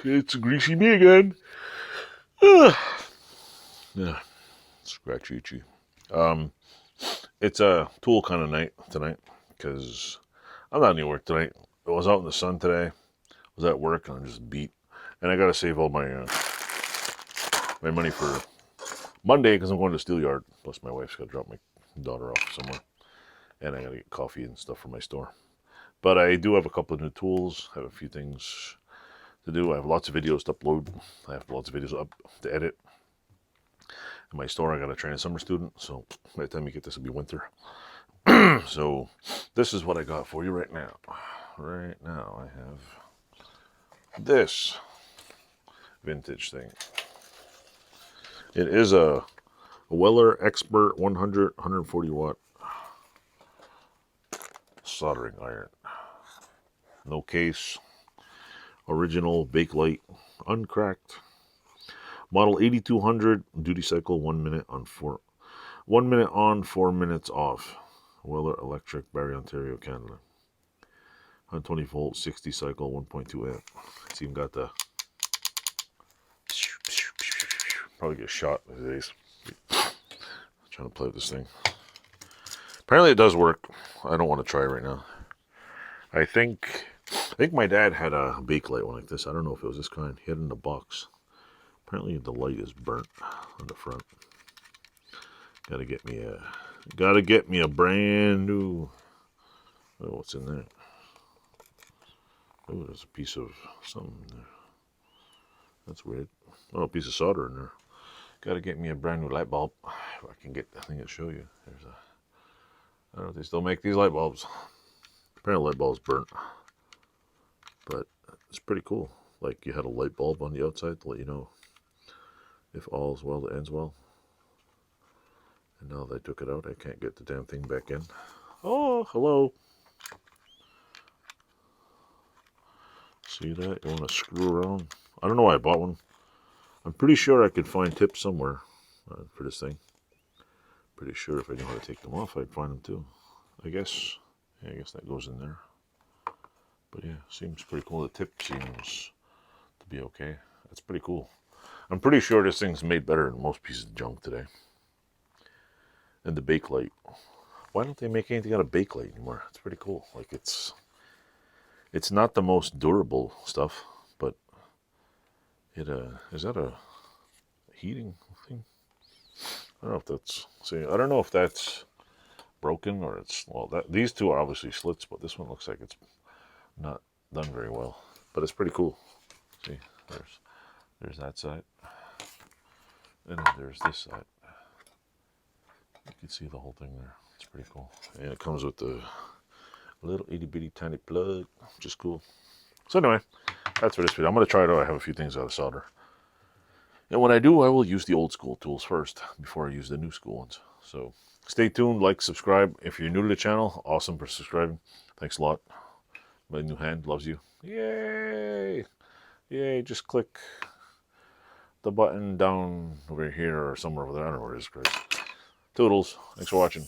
It's greasy me again. Ugh. Yeah, scratchy itchy. Um, it's a tool kind of night tonight because I'm not any work tonight. I was out in the sun today. I was at work and I'm just beat. And I gotta save all my money for Monday because I'm going to the steel yard. Plus my wife's gotta drop my daughter off somewhere, and I gotta get coffee and stuff for my store. But I do have a couple of new tools. I have a few things to do. I have lots of videos to upload. I have lots of videos up to edit. In my store, I got to train a summer student, so by the time you get this, it'll be winter. So this is what I got for you right now. Right now, I have this vintage thing. It is a Weller Expert 140 watt soldering iron. No case. Original Bakelite, uncracked. Model 8200, duty cycle 1 minute on 4 minutes off. Weller Electric, Barrie, Ontario, Canada. 120 volt, 60 cycle, 1.2 amp. It's even got the probably get shot these days. Trying to play with this thing. Apparently it does work. I don't want to try it right now. I think my dad had a Bakelite one like this. I don't know if it was this kind. He had it in the box. Apparently the light is burnt on the front. Gotta get me a brand new. Oh, what's in there? Oh, there's a piece of something in there. That's weird. Oh, a piece of solder in there. Gotta get me a brand new light bulb. If I can get the thing to show you. There's a. I don't know if they still make these light bulbs. Apparently, light bulb's burnt, but it's pretty cool. Like you had a light bulb on the outside to let you know if all's well that ends well. And now that I took it out, I can't get the damn thing back in. Oh, hello. See that? You want to screw around? I don't know why I bought one. I'm pretty sure I could find tips somewhere for this thing. Pretty sure if I knew how to take them off, I'd find them too. I guess that goes in there. But yeah, seems pretty cool. The tip seems to be okay. That's pretty cool. I'm pretty sure this thing's made better than most pieces of junk today. And the Bakelite. Why don't they make anything out of Bakelite anymore? It's pretty cool. Like it's not the most durable stuff, but it is that a heating thing? I don't know if that's I don't know if that's broken or it's these two are obviously slits, but this one looks like it's not done very well. But it's pretty cool. See, there's that side. And then there's this side. You can see the whole thing there. It's pretty cool. And it comes with the little itty bitty tiny plug, which is cool. So anyway, that's for this video. I'm going to try it out. I have a few things out of solder. And when I do, I will use the old school tools first before I use the new school ones. So stay tuned, like, subscribe. If you're new to the channel, awesome for subscribing. Thanks a lot. My new hand loves you. Yay! Yay, just click the button down over here or somewhere over there. I don't know where it is, guys. Toodles. Thanks for watching.